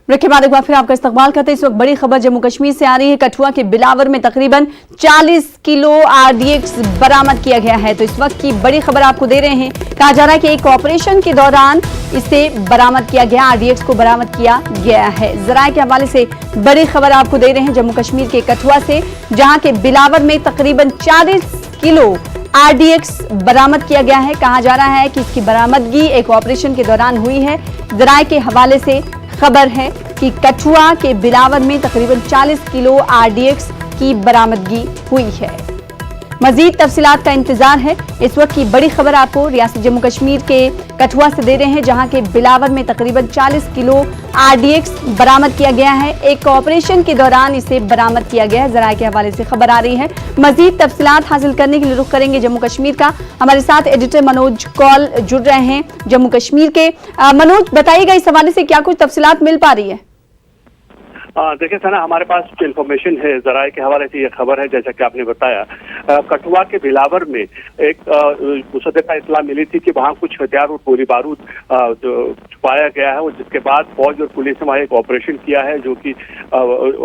Break के बाद एक बार फिर आपका इस्तकबाल करते हैं। इस वक्त बड़ी खबर जम्मू कश्मीर से आ रही है। कठुआ के बिलावर में तकरीबन 40 किलो RDX बरामद किया गया है। तो इस वक्त की बड़ी खबर आपको दे रहे हैं। कहा जा रहा है कि एक ऑपरेशन के दौरान इसे बरामद किया गया, RDX को बरामद किया गया है। जराये के हवाले से बड़ी खबर आपको दे रहे हैं जम्मू कश्मीर के कठुआ से, जहां के बिलावर में तकरीबन 40 किलो RDX बरामद किया गया है। कहा जा रहा है कि इसकी बरामदगी एक ऑपरेशन के दौरान हुई है। जराये के हवाले से खबर है कि कठुआ के बिलावर में तकरीबन 40 किलो RDX की बरामदगी हुई है। मजीद तफसीलात का इंतजार है। इस वक्त की बड़ी खबर आपको रियासत जम्मू कश्मीर के कठुआ से दे रहे हैं, जहां के बिलावर में तकरीबन 40 किलो RDX बरामद किया गया है। एक ऑपरेशन के दौरान इसे बरामद किया गया है। जराये के हवाले से खबर आ रही है। मजीद तफसीलात हासिल करने के लिए रुख करेंगे जम्मू कश्मीर का। हमारे साथ एडिटर मनोज कॉल जुड़ रहे हैं जम्मू कश्मीर के। मनोज, बताइएगा इस हवाले से क्या कुछ तफसीलात मिल पा रही है? देखिए सना, हमारे पास जो इन्फॉर्मेशन है जराये के हवाले से ये खबर है, जैसा कि आपने बताया, कठुआ के बिलावर में एक मुसद्दे का इतला मिली थी कि वहाँ कुछ हथियार और गोली बारूद छुपाया गया है, और जिसके बाद फौज और पुलिस ने वहाँ एक ऑपरेशन किया है जो कि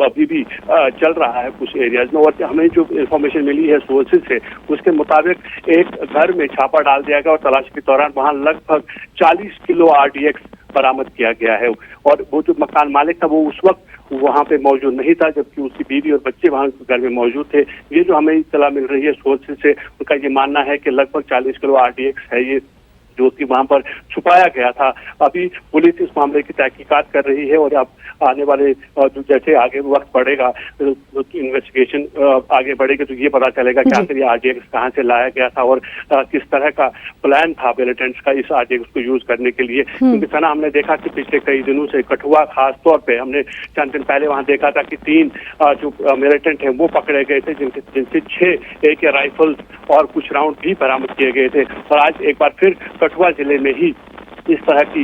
अभी भी चल रहा है कुछ एरियाज में। और हमें जो इन्फॉर्मेशन मिली है सोर्सेज से, उसके मुताबिक एक घर में छापा डाल दिया गया और तलाशी के दौरान वहाँ लगभग 40 किलो RDX बरामद किया गया है। और वो जो मकान मालिक था वो उस वक्त वहाँ पे मौजूद नहीं था, जबकि उसकी बीवी और बच्चे वहाँ घर में मौजूद थे। ये जो हमें इत्तला मिल रही है सोर्सेज से, उनका ये मानना है कि लगभग 40 किलो RDX है ये जो कि वहाँ पर छुपाया गया था। अभी पुलिस इस मामले की तहकीकात कर रही है, और अब आने वाले जैसे आगे वक्त बढ़ेगा, इन्वेस्टिगेशन आगे बढ़ेगी, तो ये पता चलेगा कि आखिर ये RDX कहाँ से लाया गया था और किस तरह का प्लान था मिलिटेंट्स का इस RDX को यूज करने के लिए। क्योंकि सना, हमने देखा कि पिछले कई दिनों से कठुआ खास तौर पे, हमने चंद दिन पहले वहाँ देखा था कि 3 जो मिलिटेंट हैं वो पकड़े गए थे, जिनसे 6 AK राइफल्स और कुछ राउंड भी बरामद किए गए थे। और आज एक बार फिर कठुआ जिले में ही इस तरह की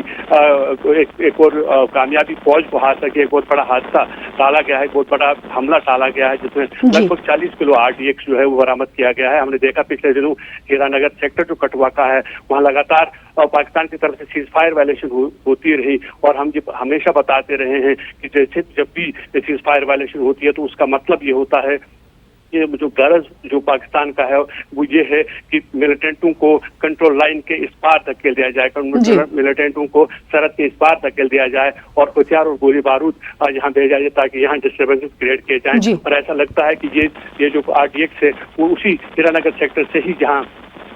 एक और कामयाबी फौज को हासिल की, एक बहुत बड़ा हादसा टाला गया है, बहुत बड़ा हमला टाला गया है, जिसमें लगभग 40 किलो RDX जो है वो बरामद किया गया है। हमने देखा पिछले दिनों हीरानगर सेक्टर जो कठुआ का है, वहाँ लगातार पाकिस्तान की तरफ से सीज फायर वायलेशन होती रही, और हम ये हमेशा बताते रहे हैं कि जैसे जब भी सीज फायर वायलेशन होती है तो उसका मतलब ये होता है, ये जो गरज जो पाकिस्तान का है वो ये है कि मिलिटेंटों को कंट्रोल लाइन के इस पार धकेल दिया जाए, मिलिटेंटों को सरहद के इस पार धकेल दिया जाए और हथियार और गोली बारूद यहाँ भेजा जाए ताकि यहाँ डिस्टर्बेंसेस क्रिएट किए जाएं। और ऐसा लगता है कि ये जो RDX है वो उसी हीरानगर सेक्टर से ही जहाँ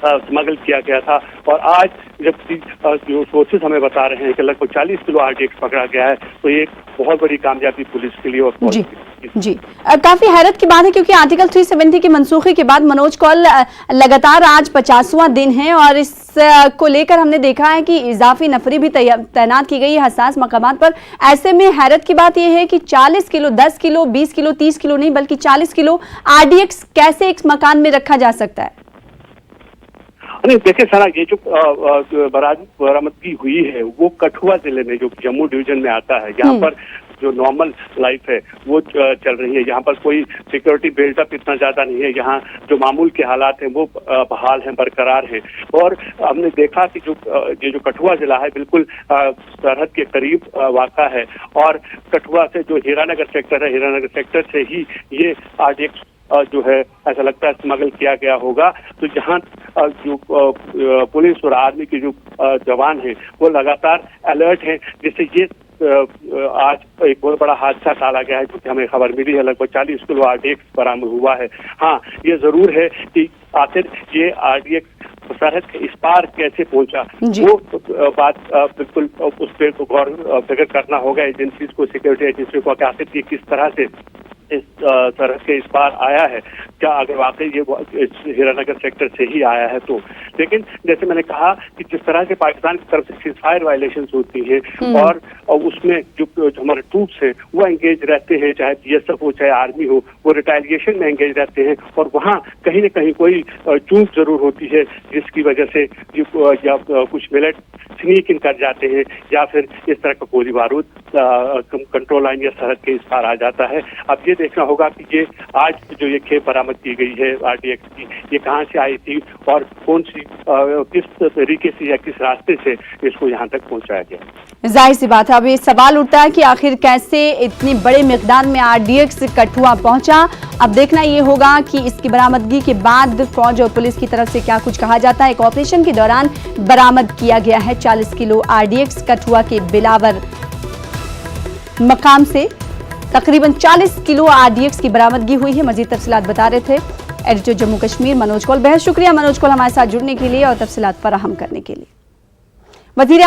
स्मगल किया गया था। और आज जबकि जो सोर्सेज हमें बता रहे हैं कि लगभग 40 किलो RDX पकड़ा गया है, तो ये एक बहुत बड़ी कामयाबी पुलिस के लिए और जी काफी हैरत की बात है, क्योंकि आर्टिकल 370 के मनसूखे के बाद मनोज कौल लगातार आज 50वां दिन है, और इसको लेकर हमने देखा है कि इजाफी नफरी भी तैनात की गई है हसास मकामात पर। ऐसे में हैरत की बात यह है कि 40 किलो, 10 किलो, 20 किलो, 30 किलो नहीं बल्कि 40 किलो RDX कैसे एक मकान में रखा जा सकता है? नहीं, देखिए सना, ये जो बरामदगी हुई है वो कठुआ जिले में जो जम्मू डिवीजन में आता है, यहाँ पर जो नॉर्मल लाइफ है वो चल रही है। यहाँ पर कोई सिक्योरिटी बिल्डअप इतना ज्यादा नहीं है, यहाँ जो मामूल के हालात हैं वो बहाल हैं, बरकरार हैं। और हमने देखा कि ये जो कठुआ जिला है बिल्कुल सरहद के करीब वाक़ा है, और कठुआ से जो हीरानगर सेक्टर है, हीरानगर सेक्टर से ही ये RDX जो है ऐसा लगता है स्मगल किया गया होगा। तो जहाँ जो पुलिस और आर्मी के जो जवान हैं वो लगातार अलर्ट हैं, जिससे ये आज एक बहुत बड़ा हादसा टाला गया है, क्योंकि हमें खबर मिली है लगभग 40 किलो RDX बरामद हुआ है। हाँ, ये जरूर है कि आखिर ये RDX सरहद के इस पार कैसे पहुंचा, वो बात बिल्कुल उस पर गौर फिक्र करना होगा एजेंसीज को, सिक्योरिटी एजेंसी को, कि आखिर ये किस तरह से इस सरहद के इस पार आया है, क्या अगर वाकई ये हीरानगर सेक्टर से ही आया है तो। लेकिन जैसे मैंने कहा कि जिस तरह से पाकिस्तान की तरफ से सीज फायर वायलेशन होती है और उसमें जो हमारे ट्रूप्स हैं वो एंगेज रहते हैं, चाहे BSF हो चाहे आर्मी हो, वो रिटेलिएशन में एंगेज रहते हैं, और वहाँ कहीं न कहीं कोई चूक जरूर होती है जिसकी वजह से या कुछ मिलिट स्नीक इन कर जाते हैं या फिर इस तरह का गोली बारूद कंट्रोल लाइन या सड़क के इस पार आ जाता है। अब ये देखना होगा कि ये आज जो ये खेप बरामद की गई है RDX की, ये कहाँ से आई थी और कौन सी किस तरीके से या किस रास्ते से इसको यहाँ तक पहुँचाया गया। जाहिर सी बात है, अब ये सवाल उठता है कि आखिर कैसे इतनी बड़े मिकदार में RDX कठुआ पहुंचा। अब देखना ये होगा कि इसकी बरामदगी के बाद फौज और पुलिस की तरफ से क्या कुछ कहा जाता है। एक ऑपरेशन के दौरान बरामद किया गया है 40 किलो RDX कठुआ के बिलावर मकाम से तकरीबन 40 किलो RDX की बरामदगी हुई है। मजीद तफसीलात बता रहे थे एडिटर जम्मू कश्मीर मनोज कौल। बेहद शुक्रिया मनोज कौल हमारे साथ जुड़ने के लिए और तफसीलात फराहम करने के लिए। वज़ीर